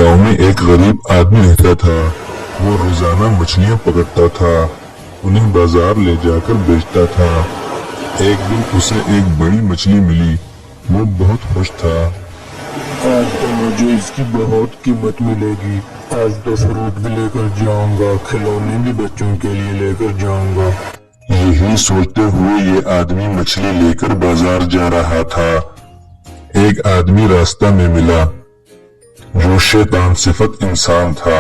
गांव में एक गरीब आदमी रहता था। वो रोजाना मछलियां पकड़ता था, उन्हें बाजार ले जाकर बेचता था। एक दिन उसे एक बड़ी मछली मिली। वो बहुत खुश था। आज तो मुझे इसकी बहुत कीमत मिलेगी। आज तो फ्रूट भी लेकर जाऊंगा, खिलौने भी बच्चों के लिए लेकर जाऊंगा। यही सोचते हुए ये आदमी मछली लेकर बाजार जा रहा था। एक आदमी रास्ता में मिला जो शैतान सिफत इंसान था।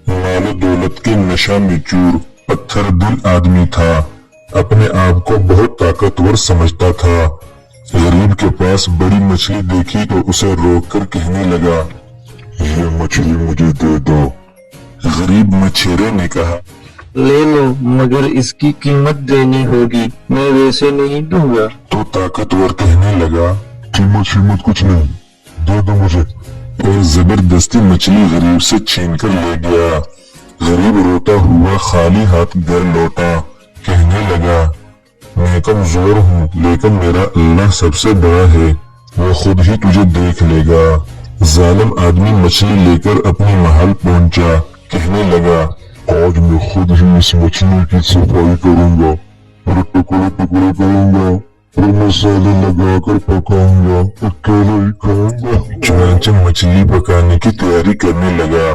मालो दौलत के नशा में चूर, पत्थर दिल आदमी था। अपने आप को बहुत ताकतवर समझता था। गरीब के पास बड़ी मछली देखी तो उसे रोककर कहने लगा, ये मछली मुझे दे दो। गरीब मछेरे ने कहा, ले लो, मगर इसकी कीमत देनी होगी, मैं वैसे नहीं दूंगा। तो ताकतवर कहने लगा, कीमत कुछ नहीं, दे दो मुझे। और जबरदस्ती मछली गरीब से छीन कर ले गया। गरीब रोता हुआ खाली हाथ घर लौटा, कहने लगा, मैं कमजोर हूँ, लेकिन मेरा अल्लाह सबसे बड़ा है, वो खुद ही तुझे देख लेगा। जालिम आदमी मछली लेकर अपनी महल पहुंचा, कहने लगा, आज मैं खुद ही इस मछली की सफाई करूंगा, और टुकड़े टुकड़े करूंगा, और मसाले लगाकर पकाऊंगा, अकेले ही खाऊंगा। चुनांचे मछली पकाने की तैयारी करने लगा।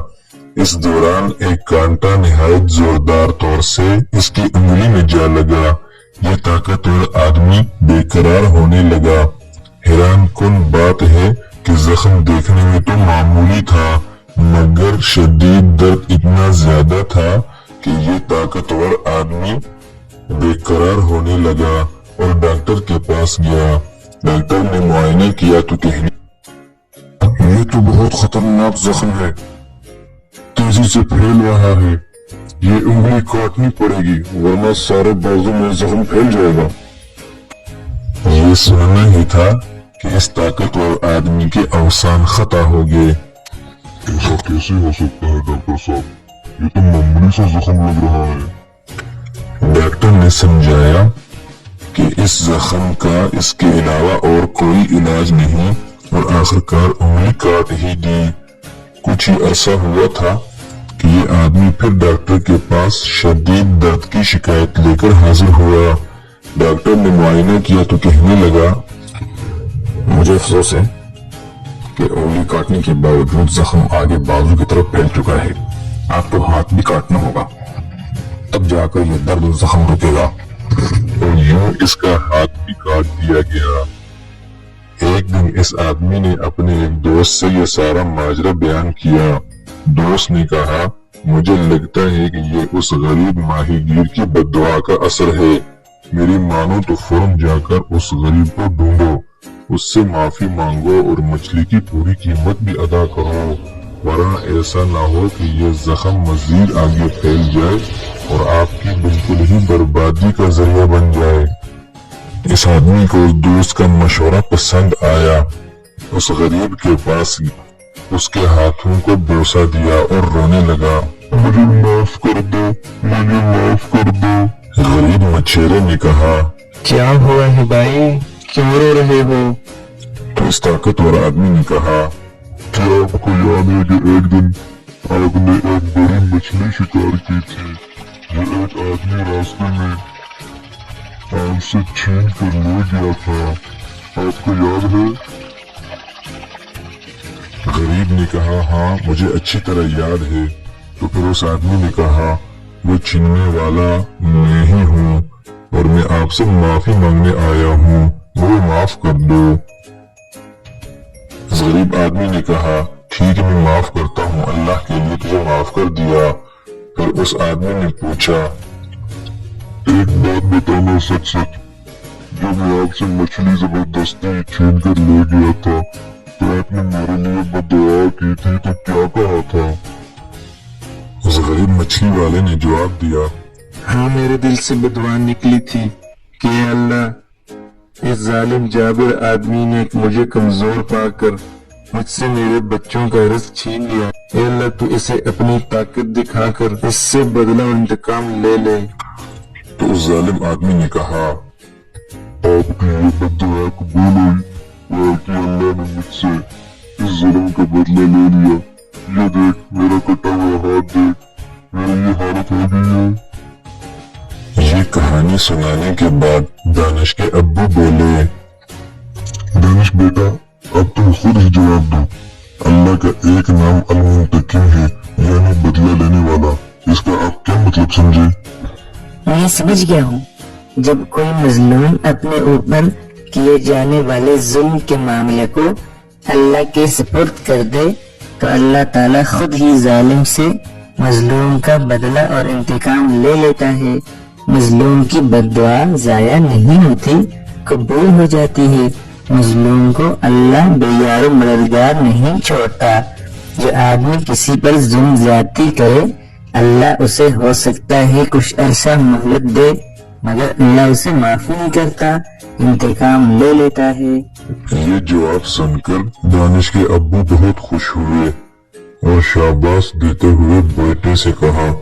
इस दौरान एक कांटा निहायत जोरदार तौर से इसकी उंगली में जा लगा। यह ताकतवर आदमी बेकरार होने लगा। हैरान कुन बात है कि जख्म देखने में तो मामूली था, मगर शदीद दर्द इतना ज्यादा था कि ये ताकतवर आदमी बेकरार होने लगा और डॉक्टर के पास गया। डॉक्टर ने मुआयना किया तो कहने, ये तो बहुत खतरनाक जख्म है, तेजी से फैल रहा है, ये उंगली काटनी पड़ेगी वरना सारे बाजू में जख्म फैल जाएगा। ये सुनना ही था कि इस ताकतवर आदमी के अवसान खता हो गए। ऐसा कैसे हो सकता है डॉक्टर साहब, ये तो मामूली सा जख्म लग रहा है। डॉक्टर ने समझाया कि इस जख्म का इसके अलावा और कोई इलाज नहीं, और आखिरकार उंगली काट ही दी। कुछ ही अरसा हुआ था कि ये आदमी फिर डॉक्टर के पास शदीद दर्द की शिकायत लेकर हाजिर हुआ। डॉक्टर ने मुआयना किया तो कहने लगा, मुझे अफसोस है कि उंगली काटने के बावजूद जख्म आगे बाजू की तरफ फैल चुका है, आपको हाथ भी काटना होगा, तब जाकर यह दर्द जख्म रुकेगा। और यूं इसका हाथ भी काट दिया गया। एक दिन इस आदमी ने अपने एक दोस्त से यह सारा माजरा बयान किया। दोस्त ने कहा, मुझे लगता है कि ये उस गरीब माहीगीर की बद्दुआ का असर है। मेरी मानो तो फौरन जाकर उस गरीब को ढूंढो, उससे माफी मांगो और मछली की पूरी कीमत भी अदा करो, वरना ऐसा ना हो कि ये जख्म मजीद आगे फैल जाए और आपकी बिल्कुल ही बर्बादी का जरिया बन जाए। इस आदमी को उस दोस्त का मशवरा पसंद आया। उस गरीब के पास उसके हाथों को बोसा दिया और रोने लगा, मुझे माफ कर दो, मुझे माफ कर दो। गरीब मछेरे ने कहा, क्या हुआ है भाई, क्यों रो रहे हो? तो इस ताकतवर आदमी ने कहा, क्या आपको याद है कि एक दिन आपने एक बड़ी मछली शिकार की थी? वो एक आदमी रास्ते में आग से छीन कर ले गया था, आपको याद है? गरीब ने कहा, हाँ मुझे अच्छी तरह याद है। तो फिर उस आदमी ने कहा, वो छीनने वाला मैं ही हूँ और मैं आपसे माफी मांगने आया हूँ, मुझे माफ कर दो। गरीब आदमी ने कहा, ठीक है मैं माफ करता हूँ, अल्लाह के लिए तुझे माफ कर दिया। फिर उस आदमी ने पूछा, एक बात बताना सच सच, जब मैं आपसे मछली जबरदस्ती छीन कर ले गया था तो आपने मेरे लिए बदुआ की थी, तो क्या कहा था? उस गरीब मछली वाले ने जवाब दिया, हाँ मेरे दिल से बदुआ निकली थी कि अल्लाह, इस जालिम जाबिर आदमी ने मुझे कमजोर पाकर मुझसे मेरे बच्चों का रिज़्क छीन लिया। ए अल्लाह, तू इसे अपनी ताकत दिखाकर इससे बदला और इंतकाम ले ले। तो उस जालिम आदमी ने कहा, आपकी ये बद्दुआ कबूल हुई, कि अल्लाह ने मुझसे इस जुल्म का बदला ले लिया। ये سنانے کے بعد دانش کے ابو بولے، دانش بیٹا اب تم خود ہی جواب دو، اللہ کا ایک نام المنتقم ہے، یعنی بدلہ لینے والا، اس کا آپ کیا مطلب سمجھے؟ میں سمجھ گیا ہوں، جب کوئی مظلوم اپنے اوپر کیے جانے والے ظلم کے معاملے کو اللہ کے سپرد کر دے تو اللہ تعالیٰ خود ہی ظالم سے مظلوم کا بدلہ اور انتقام لے لیتا ہے۔ مظلوم کی بد دعا ضائع نہیں ہوتی، قبول ہو جاتی ہے۔ مظلوم کو اللہ بے یار و مددگار نہیں چھوڑتا۔ جو آدمی کسی پر ظلم زیادتی کرے اللہ اسے ہو سکتا ہے کچھ عرصہ مہلت دے، مگر اللہ اسے معاف نہیں کرتا، انتقام لے لیتا ہے۔ یہ جواب سن کر دانش کے ابو بہت خوش ہوئے اور شاباش دیتے ہوئے بیٹے سے کہا،